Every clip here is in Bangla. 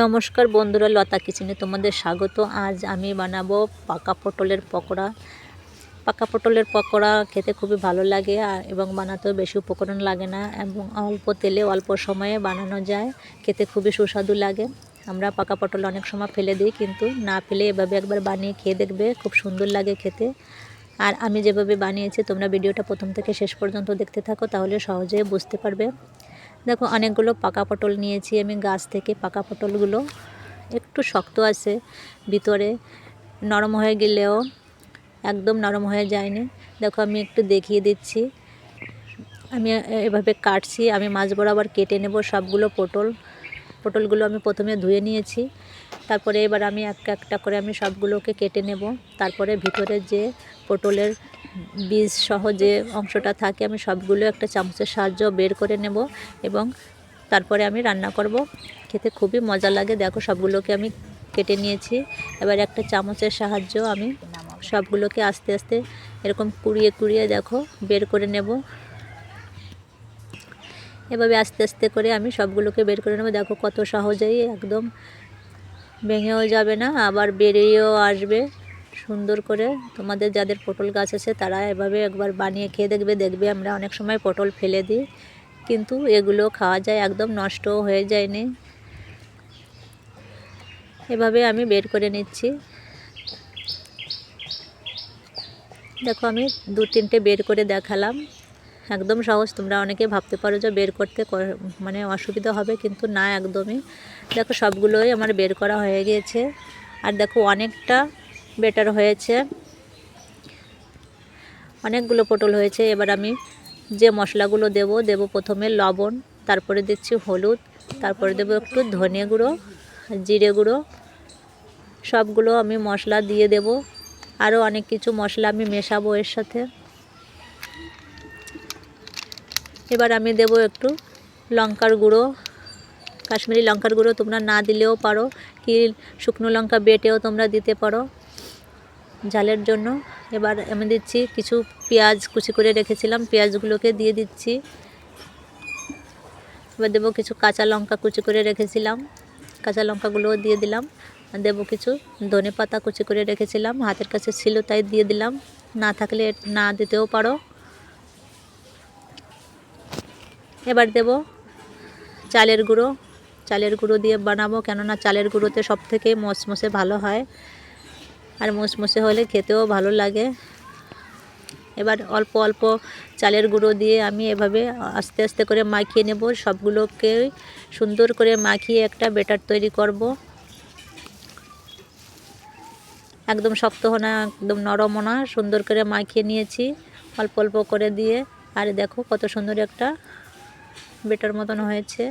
নমস্কার বন্ধুরা, লতা কিচেনে তোমাদের স্বাগত। আজ আমি বানাবো পাকা পটলের পকোড়া। পাকা পটলের পকোড়া খেতে খুবই ভালো লাগে এবং বানাতেও বেশি উপকরণ লাগে না এবং অল্প তেলে অল্প সময়ে বানানো যায়। খেতে খুবই সুস্বাদু লাগে। আমরা পাকা পটল অনেক সময় ফেলে দিই, কিন্তু না ফেলে এভাবে একবার বানিয়ে খেয়ে দেখবে, খুব সুন্দর লাগে খেতে। আর আমি যেভাবে বানিয়েছি, তোমরা ভিডিওটা প্রথম থেকে শেষ পর্যন্ত দেখতে থাকো, তাহলে সহজেই বুঝতে পারবে। দেখো, অনেকগুলো পাকা পটল নিয়েছি আমি গাছ থেকে। পাকা পটলগুলো একটু শক্ত আছে ভিতরে, নরম হয়ে গেলেও একদম নরম হয়ে যায়নি। দেখো, আমি একটু দেখিয়ে দিচ্ছি। আমি এভাবে কাটছি, আমি মাঝ বরাবর কেটে নেব সবগুলো পটলগুলো আমি প্রথমে ধুয়ে নিয়েছি। তারপরে এবার আমি একটা একটা করে আমি সবগুলোকে কেটে নেব। তারপরে ভিতরে যে পটলের বীজ সহ যে অংশটা থাকে, আমি সবগুলো একটা চামচের সাহায্য বের করে নেব এবং তারপরে আমি রান্না করব। খেতে খুবই মজা লাগে। দেখো, সবগুলোকে আমি কেটে নিয়েছি। এবার একটা চামচের সাহায্য আমি সবগুলোকে আস্তে আস্তে এরকম কুড়িয়ে কুড়িয়ে দেখো বের করে নেব। এভাবে আস্তে আস্তে করে আমি সবগুলোকে বের করে নেব। দেখো, কত সহজেই, একদম ভেঙেও যাবে না, আবার বেরিয়েও আসবে সুন্দর করে। তোমাদের যাদের পটল গাছ আছে তারা এভাবে একবার বানিয়ে খেয়ে দেখবে। আমরা অনেক সময় পটল ফেলে দিই, কিন্তু এগুলো খাওয়া যায়, একদম নষ্টও হয়ে যায়নি। এভাবে আমি বের করে নিচ্ছি। দেখো, আমি 2-3টে বের করে দেখালাম। একদম সহজ। তোমরা অনেকে ভাবতে পারো যে বের করতে মানে অসুবিধা হবে, কিন্তু না, একদমই। দেখো, সবগুলোই আমার বের করা হয়ে গিয়েছে। আর দেখো, অনেকটা বেটার হয়েছে, অনেকগুলো পটল হয়েছে। এবার আমি যে মশলাগুলো দেব প্রথমে লবণ, তারপরে দিচ্ছি হলুদ, তারপরে দেবো একটু ধনে গুঁড়ো, জিরে গুঁড়ো। সবগুলো আমি মশলা দিয়ে দেব। আরও অনেক কিছু মশলা আমি মেশাবো এর সাথে। এবার আমি দেব একটু লঙ্কার গুঁড়ো, কাশ্মীরি লঙ্কার গুঁড়ো। তোমরা না দিলেও পারো, কি শুকনো লঙ্কা বেটেও তোমরা দিতে পারো ঝালের জন্য। এবার আমি দিচ্ছি কিছু পেঁয়াজ, কুচি করে রেখেছিলাম, পেঁয়াজগুলোকে দিয়ে দিচ্ছি। এবার দেবো কিছু কাঁচা লঙ্কা কুচি করে রেখেছিলাম, কাঁচা লঙ্কাগুলোও দিয়ে দিলাম। দেবো কিছু ধনে পাতা কুচি করে রেখেছিলাম, হাতের কাছে ছিল তাই দিয়ে দিলাম, না থাকলে না দিতেও পারো। এবার দেব চালের গুঁড়ো দিয়ে বানাবো, কেননা চালের গুঁড়োতে সবথেকে মচমচে ভালো হয়, আর মচমচে হলে খেতেও ভালো লাগে। এবার অল্প অল্প চালের গুঁড়ো দিয়ে আমি এভাবে আস্তে আস্তে করে মাখিয়ে নেব। সবগুলোকে সুন্দর করে মাখিয়ে একটা ব্যাটার তৈরি করব। একদম শক্ত না, একদম নরমও না, সুন্দর করে মাখিয়ে নিয়েছি অল্প অল্প করে দিয়ে। আর দেখো, কত সুন্দর একটা ব্যাটার মতন হয়েছে।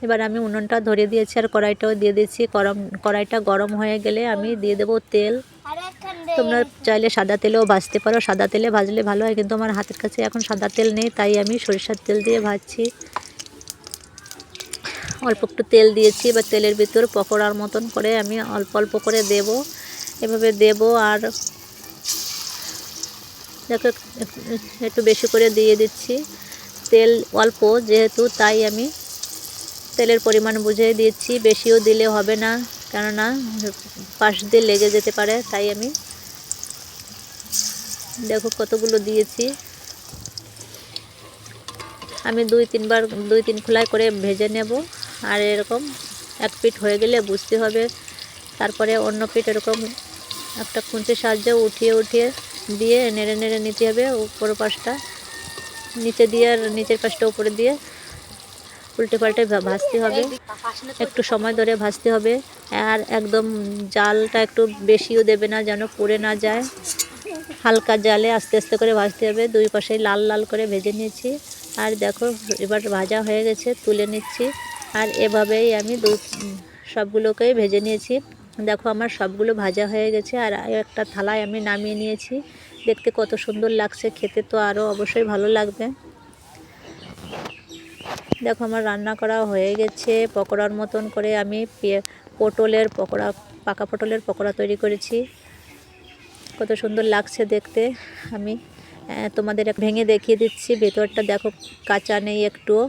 এবার আমি উনুনটা ধরে দিয়েছি আর কড়াইটাও দিয়ে দিয়েছি। কড়াইটা গরম হয়ে গেলে আমি দিয়ে দেবো তেল। তোমরা চাইলে সাদা তেলেও ভাজতে পারো, সাদা তেলে ভাজলে ভালো হয়, কিন্তু আমার হাতের কাছে এখন সাদা তেল নেই, তাই আমি সরিষার তেল দিয়ে ভাজছি। অল্প একটু তেল দিয়েছি। এবার তেলের ভিতর পকোড়ার মতন করে আমি অল্প অল্প করে দেব, এভাবে দেব। আর দেখো, একটু বেশি করে দিয়ে দিচ্ছি। তেল অল্প যেহেতু, তাই আমি তেলের পরিমাণ বুঝে দিচ্ছি, বেশিও দিলে হবে না, কেননা পাশ দিয়ে লেগে যেতে পারে, তাই আমি দেখো কতগুলো দিয়েছি। আমি 2-3 খোলাই করে ভেজে নেব। আর এরকম এক পিঠ হয়ে গেলে বুঝতে হবে, তারপরে অন্য পিঠ এরকম একটা খুন্তির সাহায্যে উঠিয়ে উঠিয়ে দিয়ে নেড়ে নেড়ে নিতে হবে। উপর পাশটা নিচে দিয়ে আর নিচের পাশটা উপরে দিয়ে উল্টে পাল্টে ভাজতে হবে, একটু সময় ধরে ভাজতে হবে। আর একদম জালটা একটু বেশিও দেবে না, যেন পুড়ে না যায়। হালকা জালে আস্তে আস্তে করে ভাজতে হবে। দুই পাশেই লাল লাল করে ভেজে নিয়েছি। আর দেখো, এবার ভাজা হয়ে গেছে, তুলে নিচ্ছি। আর এভাবেই আমি সবগুলোকেই ভেজে নিয়েছি। দেখো, আমার সবগুলো ভাজা হয়ে গেছে। আর একটা থালায় আমি নামিয়ে নিয়েছি। দেখতে কত সুন্দর লাগছে, খেতে তো আরও অবশ্যই ভালো লাগবে। দেখো, আমার রান্না করা হয়ে গেছে। পকোড়ার মতন করে আমি পটলের পকোড়া, পাকা পটলের পকোড়া তৈরি করেছি। কত সুন্দর লাগছে দেখতে। আমি তোমাদের ভেঙে দেখিয়ে দিচ্ছি। ভেতরটা দেখো, কাঁচা নেই একটুও।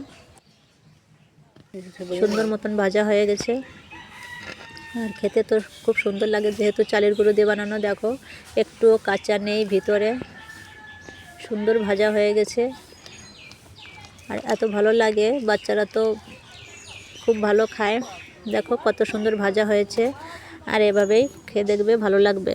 সুন্দর মতন ভাজা হয়ে গেছে। আর খেতে তো খুব সুন্দর লাগে, যেহেতু চালের গুঁড়ো দিয়ে বানানো। দেখো একটুও কাঁচা নেই ভিতরে, সুন্দর ভাজা হয়ে গেছে। আর এত ভালো লাগে, বাচ্চারা তো খুব ভালো খায়। দেখো কত সুন্দর ভাজা হয়েছে, আর এভাবেই খেয়ে দেখবে, ভালো লাগবে।